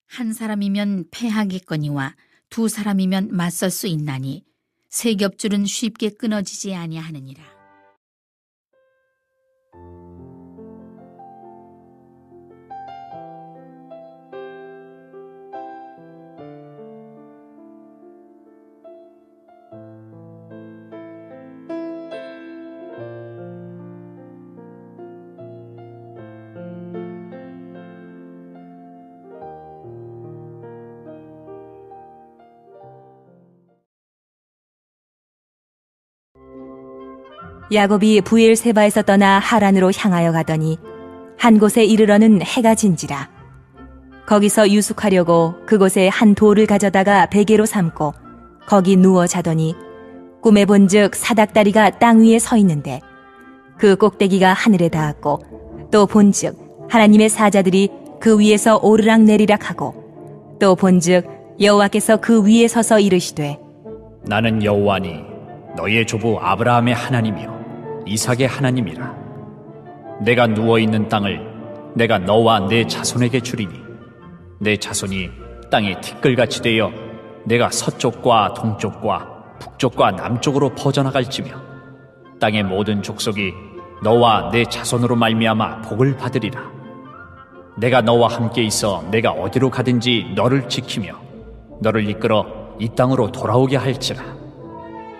한 사람이면 패하겠거니와 두 사람이면 맞설 수 있나니 세 겹줄은 쉽게 끊어지지 아니하느니라. 야곱이 브엘세바에서 떠나 하란으로 향하여 가더니 한 곳에 이르러는 해가 진지라. 거기서 유숙하려고 그곳에 한 돌을 가져다가 베개로 삼고 거기 누워 자더니 꿈에 본즉 사닥다리가 땅 위에 서 있는데 그 꼭대기가 하늘에 닿았고 또 본즉 하나님의 사자들이 그 위에서 오르락 내리락 하고 또 본즉 여호와께서 그 위에 서서 이르시되 나는 여호와니 너의 조부 아브라함의 하나님이요 이삭의 하나님이라. 내가 누워있는 땅을 내가 너와 내 자손에게 주리니 내 자손이 땅에 티끌같이 되어 내가 서쪽과 동쪽과 북쪽과 남쪽으로 퍼져나갈지며 땅의 모든 족속이 너와 내 자손으로 말미암아 복을 받으리라. 내가 너와 함께 있어 내가 어디로 가든지 너를 지키며 너를 이끌어 이 땅으로 돌아오게 할지라.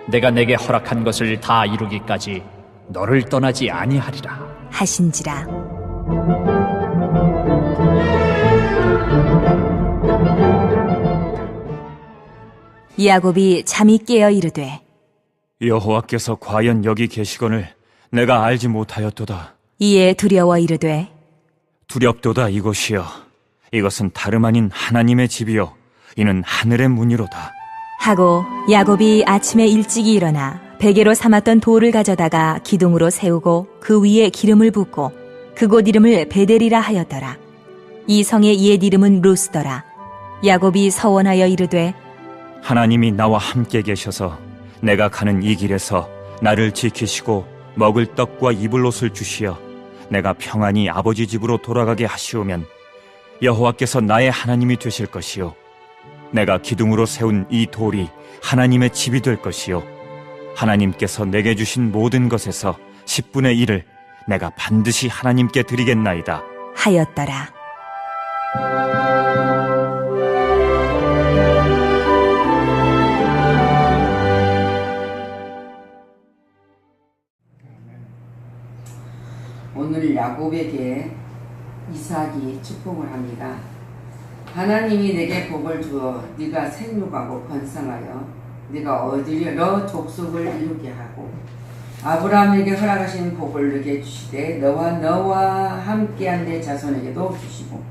내가 내게 허락한 것을 다 이루기까지 너를 떠나지 아니하리라 하신지라. 야곱이 잠이 깨어 이르되 여호와께서 과연 여기 계시거늘 내가 알지 못하였도다. 이에 두려워 이르되 두렵도다 이곳이여. 이것은 다름 아닌 하나님의 집이요 이는 하늘의 문이로다. 하고 야곱이 아침에 일찍이 일어나 베개로 삼았던 돌을 가져다가 기둥으로 세우고 그 위에 기름을 붓고 그곳 이름을 베델이라 하였더라. 이 성의 옛 이름은 루스더라. 야곱이 서원하여 이르되 하나님이 나와 함께 계셔서 내가 가는 이 길에서 나를 지키시고 먹을 떡과 입을 옷을 주시어 내가 평안히 아버지 집으로 돌아가게 하시오면 여호와께서 나의 하나님이 되실 것이요 내가 기둥으로 세운 이 돌이 하나님의 집이 될 것이요 하나님께서 내게 주신 모든 것에서 10분의 1을 내가 반드시 하나님께 드리겠나이다 하였더라. 오늘 야곱에게 이삭이 축복을 합니다. 하나님이 내게 복을 주어 네가 생육하고 번성하여 네가 얻으려 너 족속을 이루게 하고 아브라함에게 허락하신 복을 너게 주시되 너와 함께한 내 자손에게도 주시고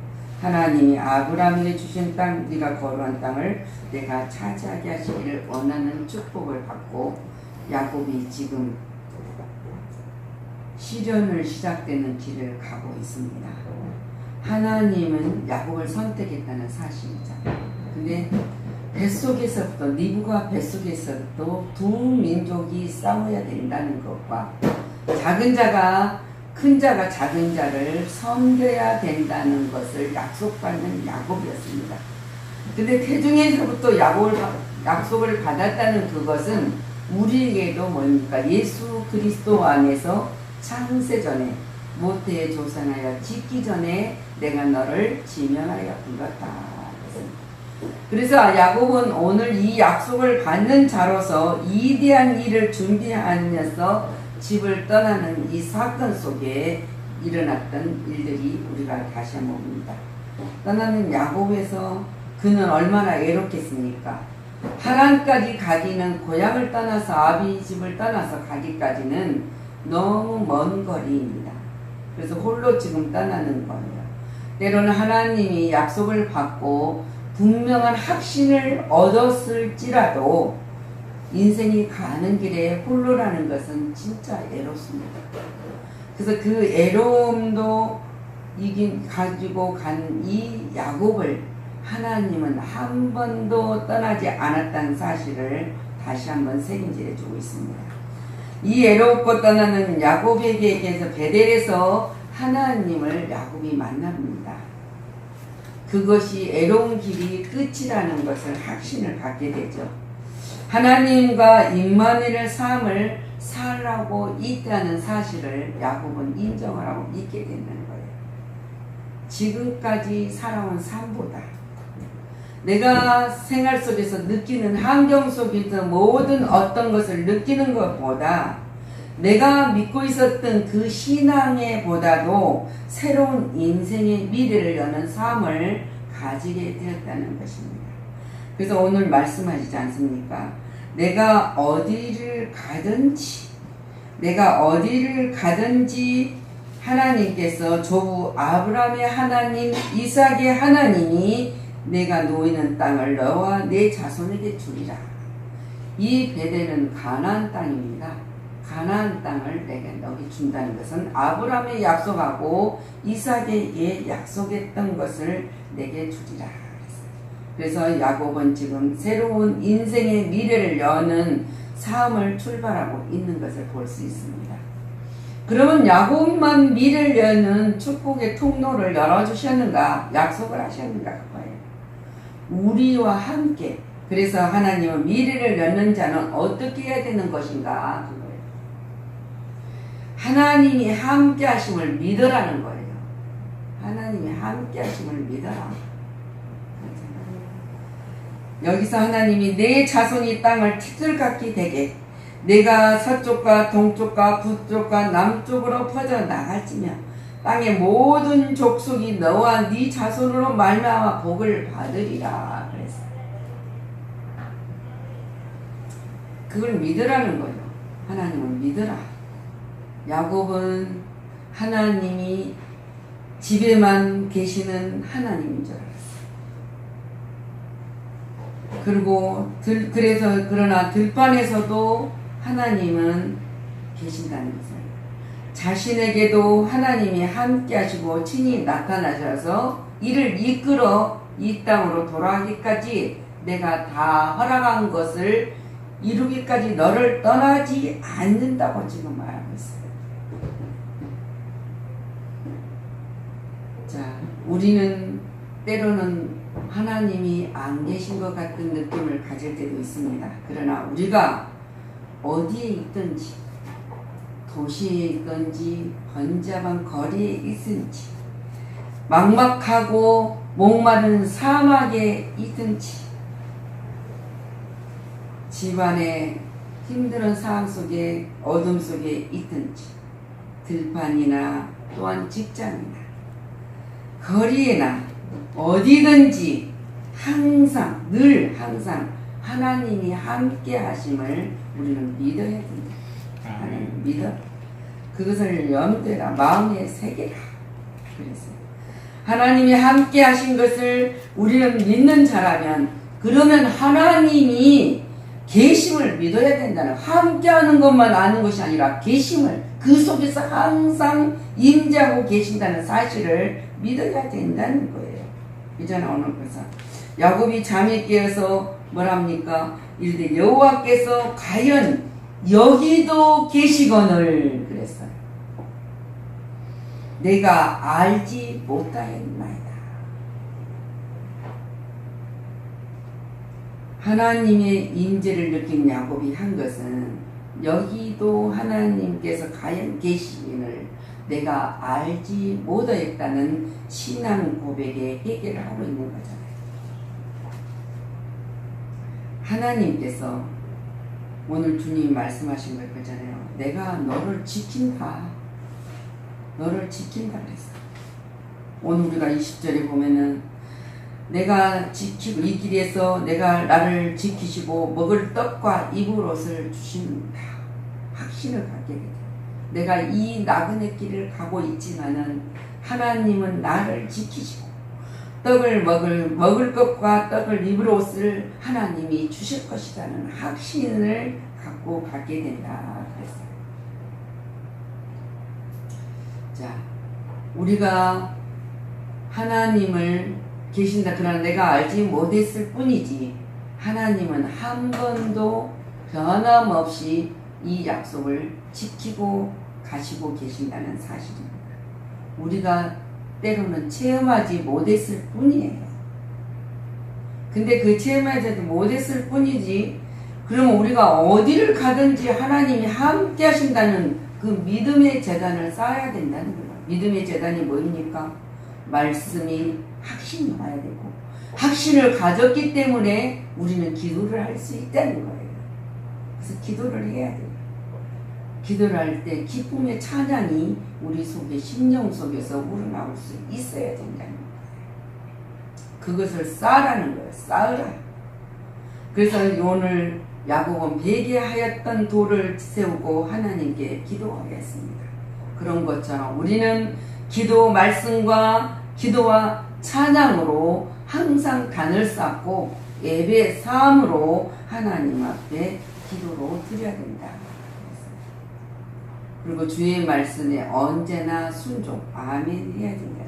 하나님이 아브라함에게 주신 땅 네가 거류한 땅을 내가 차지하게 하시기를 원하는 축복을 받고 야곱이 지금 시련을 시작되는 길을 가고 있습니다. 하나님은 야곱을 선택했다는 사실이잖아요. 근데 뱃속에서부터 리브가 뱃속에서도 두 민족이 싸워야 된다는 것과 작은 자가 큰 자가 작은 자를 섬겨야 된다는 것을 약속받는 야곱이었습니다. 근데 태중에서부터 약속을 받았다는 그것은 우리에게도 뭡니까? 예수 그리스도 안에서 창세전에 모태의 조상하여 짓기 전에 내가 너를 지명하여 불렀다. 그래서 야곱은 오늘 이 약속을 받는 자로서 이대한 일을 준비하면서 집을 떠나는 이 사건 속에 일어났던 일들이 우리가 다시 한번 봅니다. 떠나는 야곱에서 그는 얼마나 애롭겠습니까? 하란까지 가기는 고향을 떠나서 아비 집을 떠나서 가기까지는 너무 먼 거리입니다. 그래서 홀로 지금 떠나는 거예요. 때로는 하나님이 약속을 받고 분명한 확신을 얻었을지라도 인생이 가는 길에 홀로라는 것은 진짜 애롭습니다. 그래서 그 애로움도 가지고 간 이 야곱을 하나님은 한 번도 떠나지 않았다는 사실을 다시 한번 새김질해 주고 있습니다. 이 애롭고 떠나는 야곱에게서 베델에서 하나님을 야곱이 만납니다. 그것이 애로운 길이 끝이라는 것을 확신을 갖게 되죠. 하나님과 임마누엘의 삶을 살라고 있다는 사실을 야곱은 인정을 하고 믿게 되는 거예요. 지금까지 살아온 삶보다 내가 생활 속에서 느끼는 환경 속에서 모든 어떤 것을 느끼는 것보다 내가 믿고 있었던 그 신앙에 보다도 새로운 인생의 미래를 여는 삶을 가지게 되었다는 것입니다. 그래서 오늘 말씀하시지 않습니까? 내가 어디를 가든지 하나님께서 조부 아브라함의 하나님, 이삭의 하나님이 내가 놓이는 땅을 너와 내 자손에게 주리라. 이 베델은 가나안 땅입니다. 가나안 땅을 내게 너희 준다는 것은 아브라함에 약속하고 이삭에게 약속했던 것을 내게 주리라. 그래서 야곱은 지금 새로운 인생의 미래를 여는 삶을 출발하고 있는 것을 볼 수 있습니다. 그러면 야곱만 미래를 여는 축복의 통로를 열어주셨는가? 약속을 하셨는가? 그거예요. 우리와 함께. 그래서 하나님은 미래를 여는 자는 어떻게 해야 되는 것인가? 그거예요. 하나님이 함께 하심을 믿으라는 거예요. 하나님이 함께 하심을 믿어라. 여기서 하나님이 내 자손이 땅을 티끌같이 되게 내가 서쪽과 동쪽과 북쪽과 남쪽으로 퍼져 나갈지며 땅의 모든 족속이 너와 네 자손으로 말미암아 복을 받으리라 그랬어요. 그걸 믿으라는 거예요. 하나님을 믿으라. 야곱은 하나님이 집에만 계시는 하나님인 줄 알았어요. 그리고 그러나 들판에서도 하나님은 계신다는 것을, 자신에게도 하나님이 함께 하시고 친히 나타나셔서 이를 이끌어 이 땅으로 돌아가기까지 내가 다 허락한 것을 이루기까지 너를 떠나지 않는다고 지금 말하고 있어요. 자, 우리는 때로는 하나님이 안 계신 것 같은 느낌을 가질 때도 있습니다. 그러나 우리가 어디에 있든지, 도시에 있든지 번잡한 거리에 있든지, 막막하고 목마른 사막에 있든지, 집안의 힘든 상황 속에 어둠 속에 있든지, 들판이나 또한 직장이나 거리에나 어디든지 늘 항상 하나님이 함께 하심을 우리는 믿어야 됩니다. 하나님 믿어. 그것을 염두에라, 마음에 새겨라. 그랬어요. 하나님이 함께 하신 것을 우리는 믿는 자라면, 그러면 하나님이 계심을 믿어야 된다는, 함께 하는 것만 아는 것이 아니라 계심을, 그 속에서 항상 임재하고 계신다는 사실을 믿어야 된다는 거예요. 이제는 오늘 그래서 야곱이 잠이 깨어서 뭐랍니까? 이르되 여호와께서 과연 여기도 계시거늘 그랬어요. 내가 알지 못하였나이다. 하나님의 임재를 느낀 야곱이 한 것은 여기도 하나님께서 과연 계시기를 내가 알지 못하였다는 신앙 고백의 해결을 하고 있는 거잖아요. 하나님께서 오늘 주님이 말씀하신 걸 거잖아요. 내가 너를 지킨다. 너를 지킨다 그랬어. 오늘 우리가 20절에 보면은 내가 지키고 이 길에서 내가 나를 지키시고 먹을 떡과 입을 옷을 주신다. 확신을 갖게 되죠. 내가 이 나그네 길을 가고 있지만은 하나님은 나를 지키시고 떡을 먹을 것과 떡을 입을 옷을 하나님이 주실 것이라는 확신을 갖고 가게 된다 그랬어요. 자, 우리가 하나님을 계신다. 그러나 내가 알지 못했을 뿐이지 하나님은 한 번도 변함없이 이 약속을 지키고 가시고 계신다는 사실입니다. 우리가 때로는 체험하지 못했을 뿐이에요. 근데 그 체험하지 못했을 뿐이지, 그럼 우리가 어디를 가든지 하나님이 함께 하신다는 그 믿음의 재단을 쌓아야 된다는 거예요. 믿음의 재단이 뭐입니까? 말씀이 확신이 와야 되고, 확신을 가졌기 때문에 우리는 기도를 할 수 있다는 거예요. 그래서 기도를 해야 돼요. 기도를 할 때 기쁨의 찬양이 우리 속에, 심령 속에서 우러나올 수 있어야 된다는 거예요. 그것을 쌓으라는 거예요. 쌓으라. 그래서 오늘 야곱은 배개하였던 돌을 세우고 하나님께 기도하였습니다. 그런 것처럼 우리는 기도 말씀과 기도와 찬양으로 항상 단을 쌓고 예배 사함으로 하나님 앞에 기도로 드려야 된다. 그리고 주의 말씀에 언제나 순종 아멘 해야 된다는 거예요.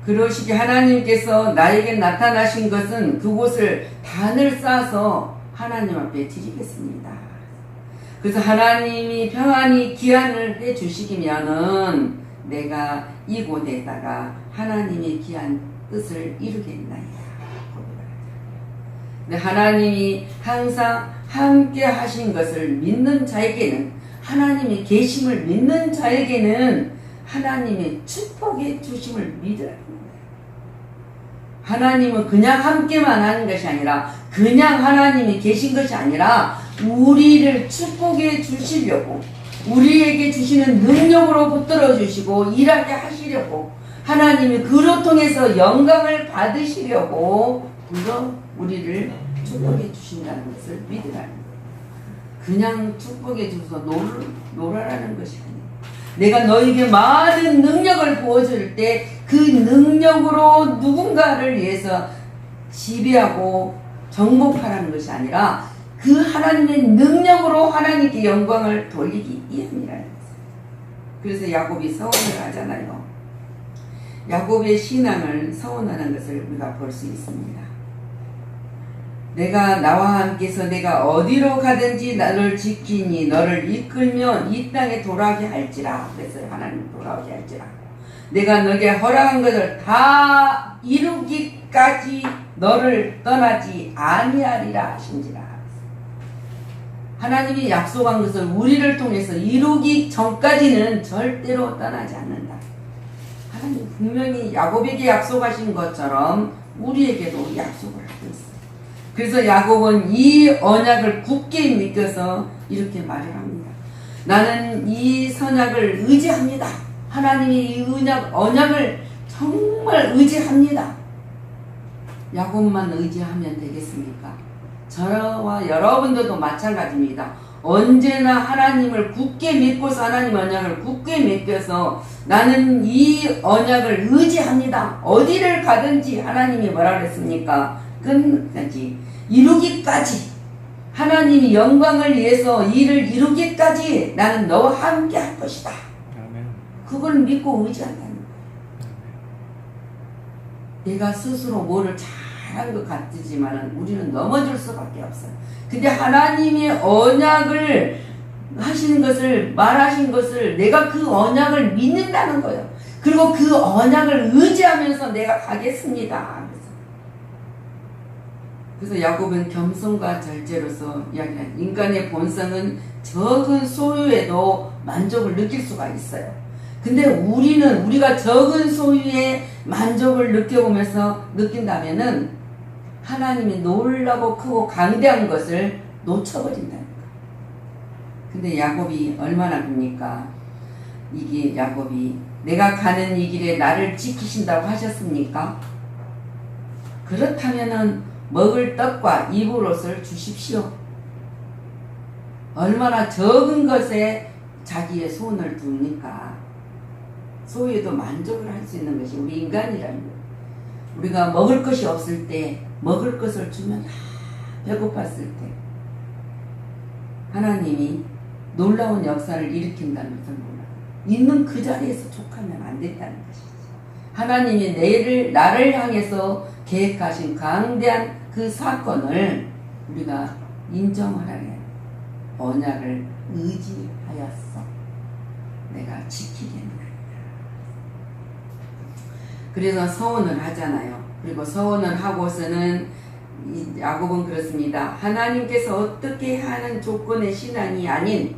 그러시기 하나님께서 나에게 나타나신 것은 그곳을 단을 쌓아서 하나님 앞에 드리겠습니다. 그래서 하나님이 평안히 기한을 해 주시기면은 내가 이곳에다가 하나님의 귀한 뜻을 이루겠나이다. 근데 하나님이 항상 함께 하신 것을 믿는 자에게는, 하나님의 계심을 믿는 자에게는 하나님의 축복의 주심을 믿으라는 거예요. 하나님은 그냥 함께만 하는 것이 아니라, 그냥 하나님이 계신 것이 아니라 우리를 축복해 주시려고, 우리에게 주시는 능력으로 붙들어 주시고 일하게 하시려고, 하나님이 그로 통해서 영광을 받으시려고 우리를 축복해 주신다는 것을 믿으라는 거예요. 그냥 축복해 주셔서 놀아라는 것이 아니에요. 내가 너에게 많은 능력을 부어줄 때 그 능력으로 누군가를 위해서 지배하고 정복하라는 것이 아니라 그 하나님의 능력으로 하나님께 영광을 돌리기 위함이라는 것이에요. 그래서 야곱이 서원을 하잖아요. 야곱의 신앙을 서원하는 것을 우리가 볼 수 있습니다. 내가 나와 함께서 내가 어디로 가든지 나를 지키니 너를 이끌며 이 땅에 돌아오게 할지라. 그랬어요. 하나님 돌아오게 할지라. 내가 너에게 허락한 것을 다 이루기까지 너를 떠나지 아니하리라 하신지라. 하나님이 약속한 것을 우리를 통해서 이루기 전까지는 절대로 떠나지 않는다. 하나님 분명히 야곱에게 약속하신 것처럼 우리에게도 약속을 하고 있어요. 그래서 야곱은 이 언약을 굳게 믿겨서 이렇게 말을 합니다. 나는 이 선약을 의지합니다. 하나님이 이 언약을 정말 의지합니다. 야곱만 의지하면 되겠습니까? 저와 여러분들도 마찬가지입니다. 언제나 하나님을 굳게 믿고서 하나님 언약을 굳게 믿겨서 나는 이 언약을 의지합니다. 어디를 가든지 하나님이 뭐라 그랬습니까? 끝까지 이루기까지, 하나님이 영광을 위해서 일을 이루기까지 나는 너와 함께 할 것이다. 그걸 믿고 의지한다는 거예요. 내가 스스로 뭐를 잘한 것 같지만 우리는 넘어질 수밖에 없어요. 근데 하나님의 언약을 하시는 것을, 말하신 것을 내가 그 언약을 믿는다는 거예요. 그리고 그 언약을 의지하면서 내가 가겠습니다. 그래서 야곱은 겸손과 절제로서 이야기한 인간의 본성은 적은 소유에도 만족을 느낄 수가 있어요. 근데 우리가 적은 소유에 만족을 느껴보면서 느낀다면은 하나님이 놀라고 크고 강대한 것을 놓쳐버린다는 거예요. 근데 야곱이 얼마나 봅니까? 이게 야곱이 내가 가는 이 길에 나를 지키신다고 하셨습니까? 그렇다면은 먹을 떡과 입을 옷을 주십시오. 얼마나 적은 것에 자기의 손을 둡니까? 소유에도 만족을 할 수 있는 것이 우리 인간이라는 거예요. 우리가 먹을 것이 없을 때 먹을 것을 주면 배고팠을 때 하나님이 놀라운 역사를 일으킨다는 것을 몰라요. 있는 그 자리에서 족하면 안 된다는 것이죠. 하나님이 나를 향해서 계획하신 강대한 그 사건을 우리가 인정하라는 언약을 의지하였어. 내가 지키겠나이다. 그래서 서원을 하잖아요. 그리고 서원을 하고서는 야곱은 그렇습니다. 하나님께서 어떻게 하는 조건의 신앙이 아닌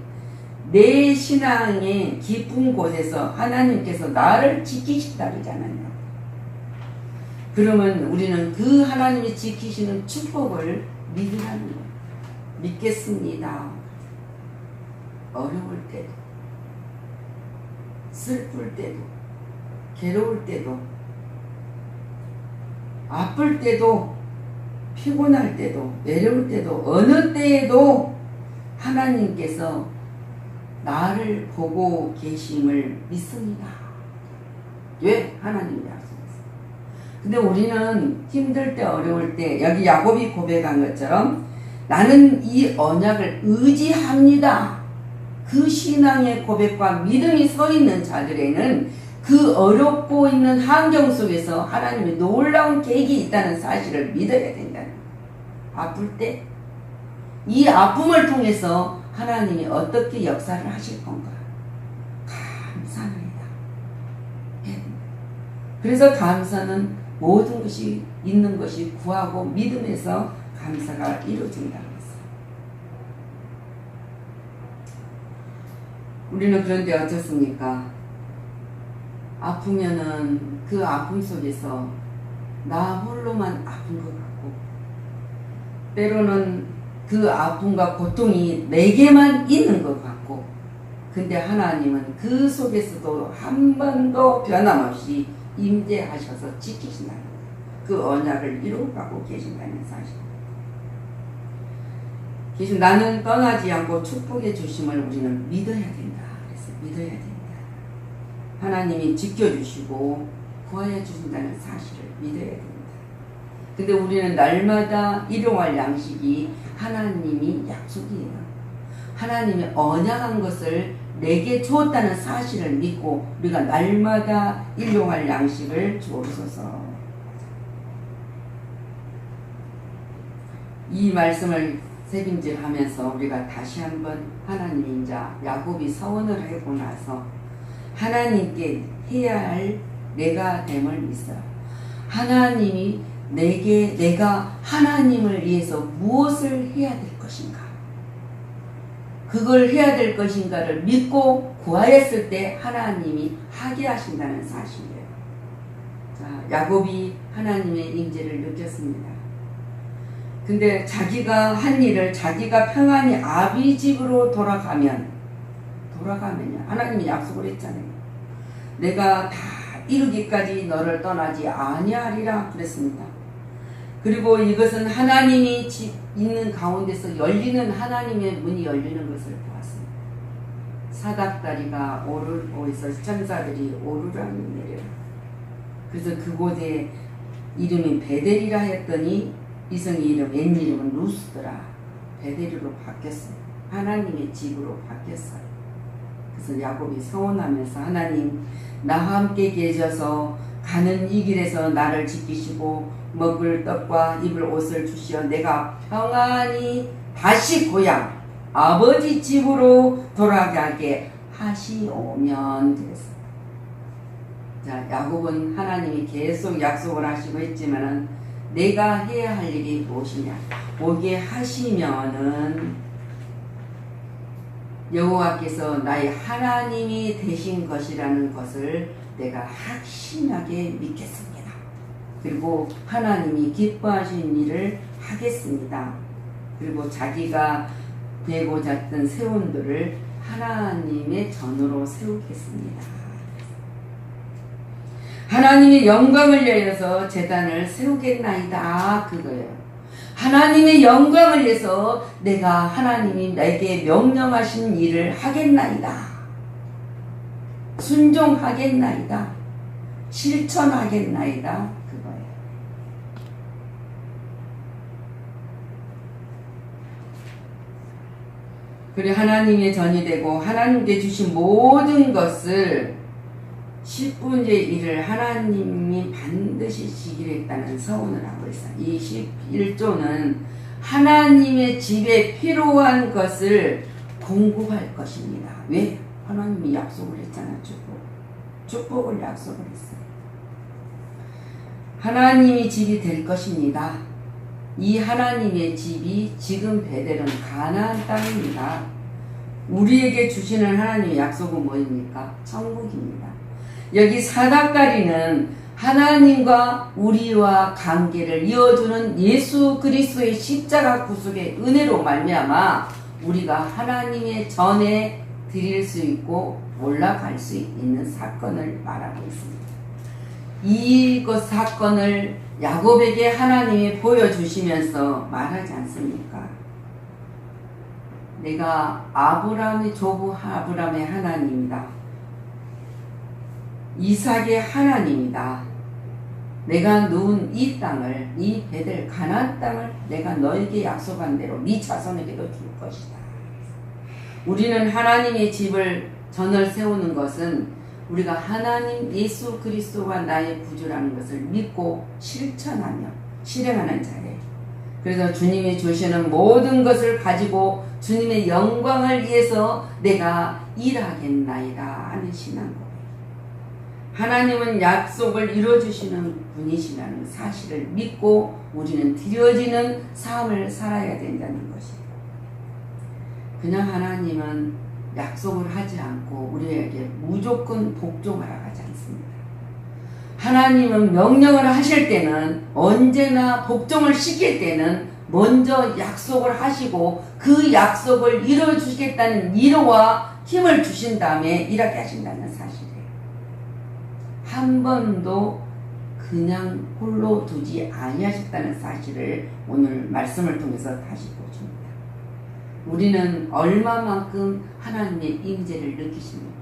내 신앙의 깊은 곳에서 하나님께서 나를 지키신다 그러잖아요. 그러면 우리는 그 하나님이 지키시는 축복을 믿으라는 거예요. 믿겠습니다. 어려울 때도, 슬플 때도, 괴로울 때도, 아플 때도, 피곤할 때도, 외로울 때도, 어느 때에도 하나님께서 나를 보고 계심을 믿습니다. 왜? 하나님이 약속했어요. 근데 우리는 힘들 때, 어려울 때, 여기 야곱이 고백한 것처럼 나는 이 언약을 의지합니다. 그 신앙의 고백과 믿음이 서 있는 자들에는 그 어렵고 있는 환경 속에서 하나님의 놀라운 계획이 있다는 사실을 믿어야 된다는 거예요. 아플 때, 이 아픔을 통해서 하나님이 어떻게 역사를 하실 건가? 감사합니다. 그래서 감사는 모든 것이 있는 것이 구하고 믿음에서 감사가 이루어진다고 했어요. 우리는 그런데 어떻습니까? 아프면은 그 아픔 속에서 나 홀로만 아픈 것 같고, 때로는 그 아픔과 고통이 내게만 있는 것 같고, 근데 하나님은 그 속에서도 한 번도 변함없이 임재하셔서 지키신다는 거예요. 그 언약을 이루어가고 계신다는 사실. 그래서 나는 떠나지 않고 축복해 주심을 우리는 믿어야 된다. 그래서 믿어야 된다. 하나님이 지켜주시고 구하여 주신다는 사실을 믿어야 됩니다. 근데 우리는 날마다 일용할 양식이 하나님이 약속이에요. 하나님이 언약한 것을 내게 주었다는 사실을 믿고 우리가 날마다 일용할 양식을 주옵소서. 이 말씀을 새김질하면서 우리가 다시 한번 하나님이 이제 야곱이 서원을 하고 나서 하나님께 해야 할 내가 됨을 믿어요. 하나님이 내가 하나님을 위해서 무엇을 해야 될 것인가? 그걸 해야 될 것인가를 믿고 구하였을 때 하나님이 하게 하신다는 사실이에요. 자, 야곱이 하나님의 임재를 느꼈습니다. 근데 자기가 한 일을 자기가 평안히 아비 집으로 돌아가면요. 하나님이 약속을 했잖아요. 내가 다 이루기까지 너를 떠나지 아니하리라 그랬습니다. 그리고 이것은 하나님이 집 있는 가운데서 열리는 하나님의 문이 열리는 것을 보았습니다. 사닥다리가 오르고 있어 천사들이 오르락 내리락. 그래서 그곳에 이름이 베델이라 했더니 이성의 이름, 옛 이름은 루스더라. 베델이로 바뀌었어요. 하나님의 집으로 바뀌었어요. 그래서 야곱이 서원하면서 하나님 나와 함께 계셔서 가는 이 길에서 나를 지키시고 먹을 떡과 입을 옷을 주시어 내가 평안히 다시 고향 아버지 집으로 돌아가게 하시오면 그랬어요. 자, 야곱은 하나님이 계속 약속을 하시고 있지만은 내가 해야 할 일이 무엇이냐? 오게 하시면은 여호와께서 나의 하나님이 되신 것이라는 것을 내가 확신하게 믿겠습니다. 그리고 하나님이 기뻐하신 일을 하겠습니다. 그리고 자기가 되고자 했던 세운들을 하나님의 전으로 세우겠습니다. 하나님의 영광을 위해서 제단을 세우겠나이다. 그거예요. 하나님의 영광을 위해서 내가 하나님이 내게 명령하신 일을 하겠나이다. 순종하겠나이다. 실천하겠나이다. 그거예요. 그리고 하나님의 전이 되고 하나님께 주신 모든 것을 10분의 1을 하나님이 반드시 지키려 했다는 서원을 하고 있어요. 이 11조는 하나님의 집에 필요한 것을 공급할 것입니다. 왜? 하나님이 약속을 했잖아요. 축복을 약속을 했어요. 하나님이 집이 될 것입니다. 이 하나님의 집이 지금 베델은 가나안 땅입니다. 우리에게 주시는 하나님의 약속은 뭐입니까? 천국입니다. 여기 사닥다리는 하나님과 우리와 관계를 이어주는 예수 그리스도의 십자가 구속의 은혜로 말미암아 우리가 하나님의 전에 드릴 수 있고 올라갈 수 있는 사건을 말하고 있습니다. 이것 사건을 야곱에게 하나님이 보여주시면서 말하지 않습니까? 내가 아브라함의 조부 아브라함의 하나님이다. 이삭의 하나님이다. 내가 누운 이 땅을, 이 베델 가나안 땅을 내가 너에게 약속한 대로 네 자손에게도 줄 것이다. 우리는 하나님의 집을 전을 세우는 것은 우리가 하나님 예수 그리스도가 나의 구주라는 것을 믿고 실천하며 실행하는 자예요. 그래서 주님이 주시는 모든 것을 가지고 주님의 영광을 위해서 내가 일하겠나이다 하는 신앙고. 하나님은 약속을 이루어주시는 분이시라는 사실을 믿고 우리는 드려지는 삶을 살아야 된다는 것이에요. 그냥 하나님은 약속을 하지 않고 우리에게 무조건 복종하라 하지 않습니다. 하나님은 명령을 하실 때는 언제나 복종을 시킬 때는 먼저 약속을 하시고 그 약속을 이루어주시겠다는 위로와 힘을 주신 다음에 일하게 하신다는 사실이에요. 한 번도 그냥 홀로 두지 아니하셨다는 사실을 오늘 말씀을 통해서 다시 보십니다. 우리는 얼마만큼 하나님의 임재를 느끼십니까?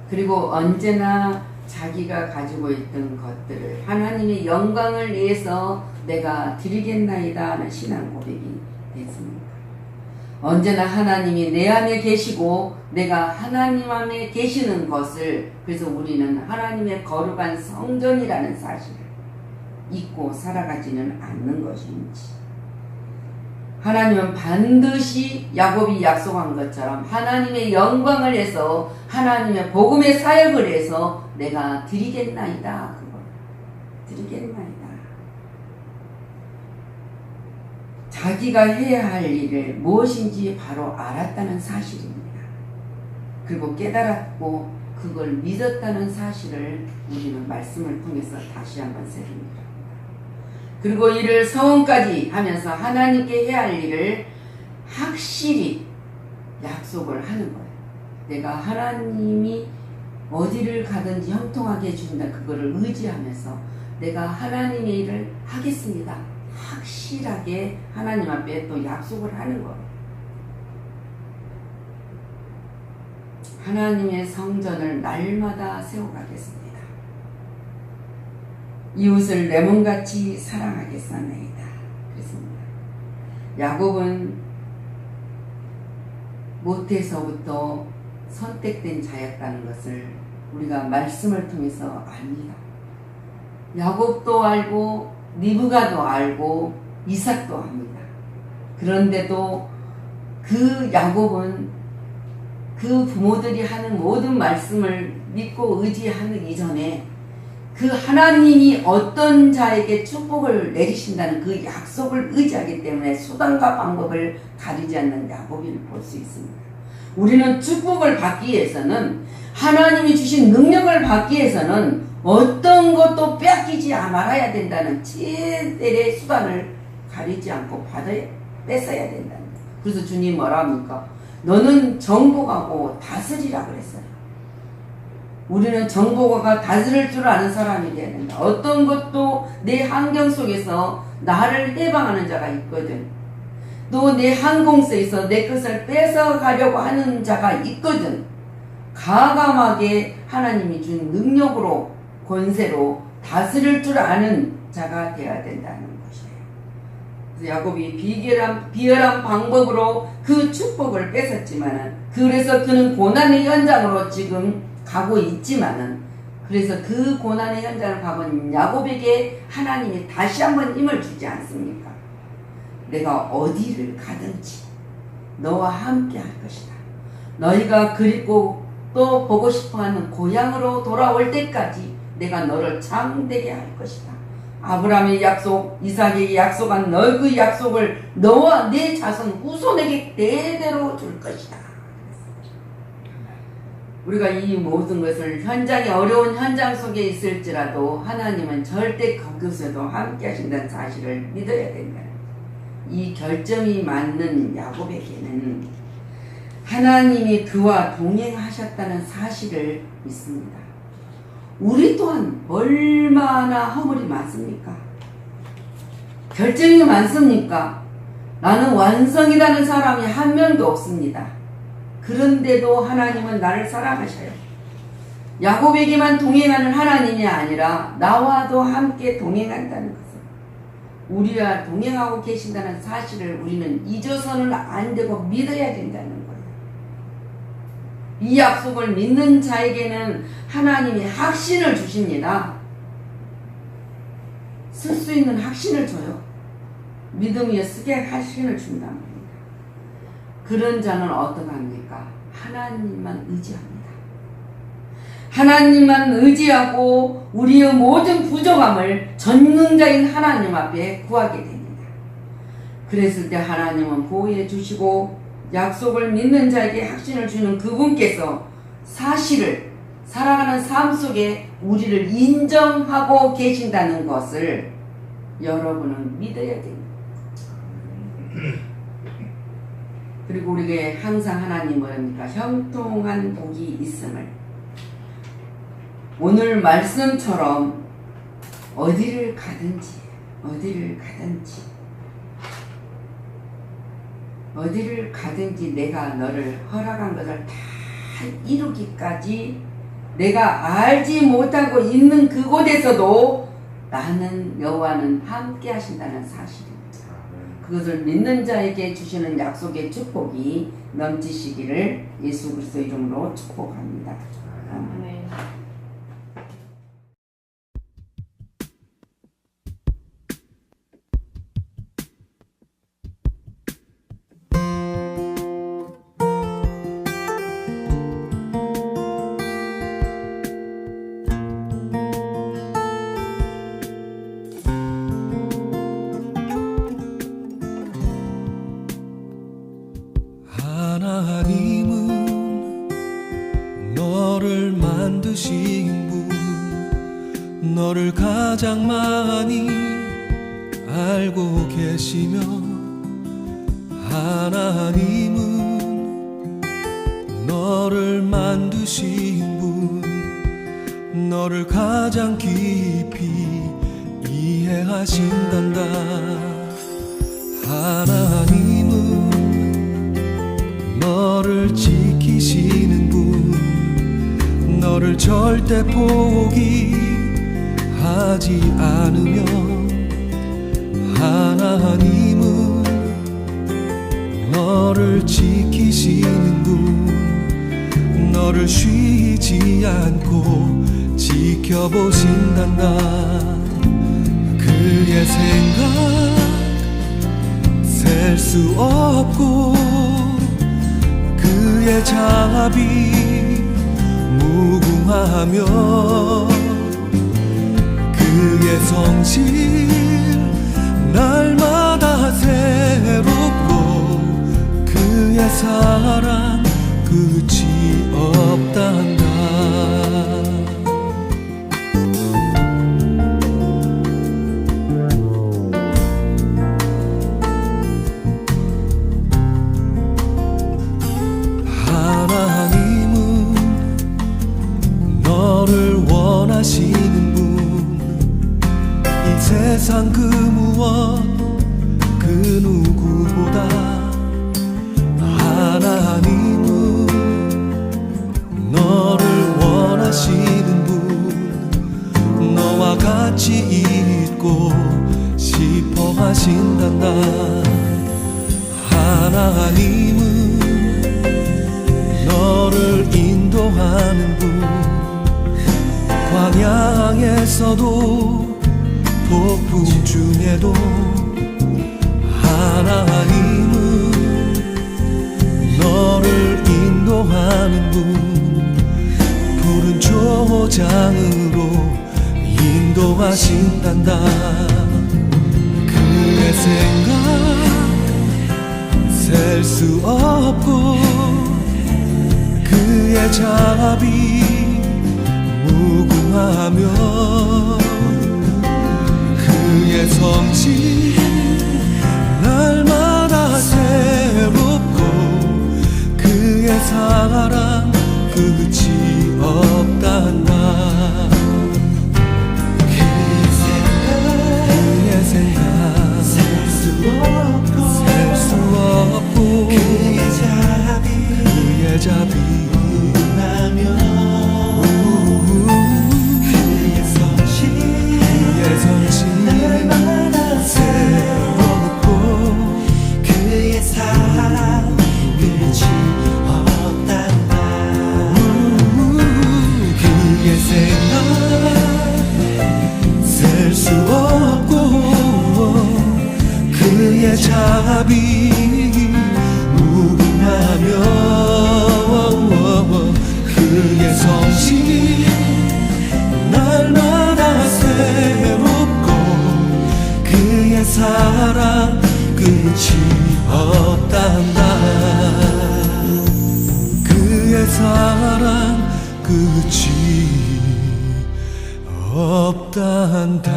그리고 언제나 자기가 가지고 있던 것들을 하나님의 영광을 위해서 내가 드리겠나이다 하는 신앙 고백이 됐습니까? 언제나 하나님이 내 안에 계시고 내가 하나님 안에 계시는 것을, 그래서 우리는 하나님의 거룩한 성전이라는 사실을 잊고 살아가지는 않는 것인지, 하나님은 반드시 야곱이 약속한 것처럼 하나님의 영광을 해서 하나님의 복음의 사역을 해서 내가 드리겠나이다. 그걸 드리겠나이다. 자기가 해야 할 일을 무엇인지 바로 알았다는 사실입니다. 그리고 깨달았고 그걸 믿었다는 사실을 우리는 말씀을 통해서 다시 한번 새깁니다. 그리고 이를 서원까지 하면서 하나님께 해야 할 일을 확실히 약속을 하는 거예요. 내가 하나님이 어디를 가든지 형통하게 해준다. 그거를 의지하면서 내가 하나님의 일을 하겠습니다. 확실하게 하나님 앞에 또 약속을 하는 거예요. 하나님의 성전을 날마다 세워가겠습니다. 이웃을 내 몸같이 사랑하겠사나이다. 그랬습니다. 야곱은 모태에서부터 선택된 자였다는 것을 우리가 말씀을 통해서 압니다. 야곱도 알고 리브가도 알고 이삭도 압니다. 그런데도 그 야곱은 그 부모들이 하는 모든 말씀을 믿고 의지하는 이전에 그 하나님이 어떤 자에게 축복을 내리신다는 그 약속을 의지하기 때문에 수단과 방법을 가리지 않는 야곱을 볼 수 있습니다. 우리는 축복을 받기 위해서는, 하나님이 주신 능력을 받기 위해서는 어떤 것도 빼앗기지 말아야 된다는 최대의 수단을 가리지 않고 뺏어야 된다는 거예요. 그래서 주님 뭐라 합니까? 너는 정복하고 다스리라 그랬어요. 우리는 정복하고 다스릴 줄 아는 사람이 되어야 된다. 어떤 것도 내 환경 속에서 나를 해방하는 자가 있거든. 또 내 항공 속에서 내 것을 뺏어가려고 하는 자가 있거든. 과감하게 하나님이 준 능력으로, 권세로 다스릴 줄 아는 자가 되어야 된다는 것이에요. 그래서 야곱이 비열한 방법으로 그 축복을 뺏었지만은, 그래서 그는 고난의 현장으로 지금 가고 있지만은, 그래서 그 고난의 현장을 가본 야곱에게 하나님이 다시 한번 힘을 주지 않습니까? 내가 어디를 가든지 너와 함께 할 것이다. 너희가 그립고 또 보고 싶어하는 고향으로 돌아올 때까지 내가 너를 장되게 할 것이다. 아브라함의 약속, 이삭에게 약속한 너 그 약속을 너와 네 자손 후손에게 대대로 줄 것이다. 우리가 이 모든 것을 현장에 어려운 현장 속에 있을지라도 하나님은 절대 그곳에도 함께 하신다는 사실을 믿어야 된다. 이 결정이 맞는 야곱에게는 하나님이 그와 동행하셨다는 사실을 믿습니다. 우리 또한 얼마나 허물이 많습니까? 결정이 많습니까? 나는 완성이라는 사람이 한 명도 없습니다. 그런데도 하나님은 나를 사랑하셔요. 야곱에게만 동행하는 하나님이 아니라 나와도 함께 동행한다는 것을, 우리와 동행하고 계신다는 사실을 우리는 잊어서는 안 되고 믿어야 된다는 거예요. 이 약속을 믿는 자에게는 하나님이 확신을 주십니다. 쓸 수 있는 확신을 줘요. 믿음 위에 쓰게 확신을 준단 말입니다. 그런 자는 어떡합니까? 하나님만 의지합니다. 하나님만 의지하고 우리의 모든 부족함을 전능자인 하나님 앞에 구하게 됩니다. 그랬을 때 하나님은 보호해 주시고 약속을 믿는 자에게 확신을 주는 그분께서 사실을 살아가는 삶 속에 우리를 인정하고 계신다는 것을 여러분은 믿어야 됩니다. 그리고 우리에게 항상 하나님 뭐랍니까? 형통한 복이 있음을, 오늘 말씀처럼 어디를 가든지 내가 너를 허락한 것을 다 이루기까지 내가 알지 못하고 있는 그곳에서도 나는 여호와는 함께 하신다는 사실입니다. 그것을 믿는 자에게 주시는 약속의 축복이 넘치시기를 예수 그리스도 이름으로 축복합니다. 아멘. 하나님은 너를 만드신 분, 너를 가장 많이 알고 계시며, 하나님은 너를 만드신 분, 너를 가장 깊이 이해하신단다. 하나님은 너를 지키시는 분, 너를 절대 포기하지 않으며, 하나님은 너를 지키시는 분, 너를 쉬지 않고 지켜보신단다. 그의 생각 셀 수 없고 그의 자비 무궁하며, 그의 성실 날마다 새롭고, 그의 사랑 끝이 없단다. 원하시는 분, 이 세상 그 무엇 그 누구보다 하나님은 너를 원하시는 분, 너와 같이 있고 싶어 하신단다. 하나님은 너를 인도하는 분, 광야에서도 폭풍 중에도 하나님은 너를 인도하는 분, 푸른 초장으로 인도하신단다. 그의 생각 셀 수 없고 그의 자비 무궁하며 그의 성취 날마다 새롭고 그의 사랑 끝이 없단다. 그의 생각 셀 수 없고 그의 자비 무궁하며 그의 성취 날마다 새롭고 그의 사랑 끝이 없단다. 그의 생각 셀 수 없고 그의 자비 무궁하며 그의 성취 날마다 새롭고 그의 사랑 끝이 없단다. 그의 사랑 끝이 없단다.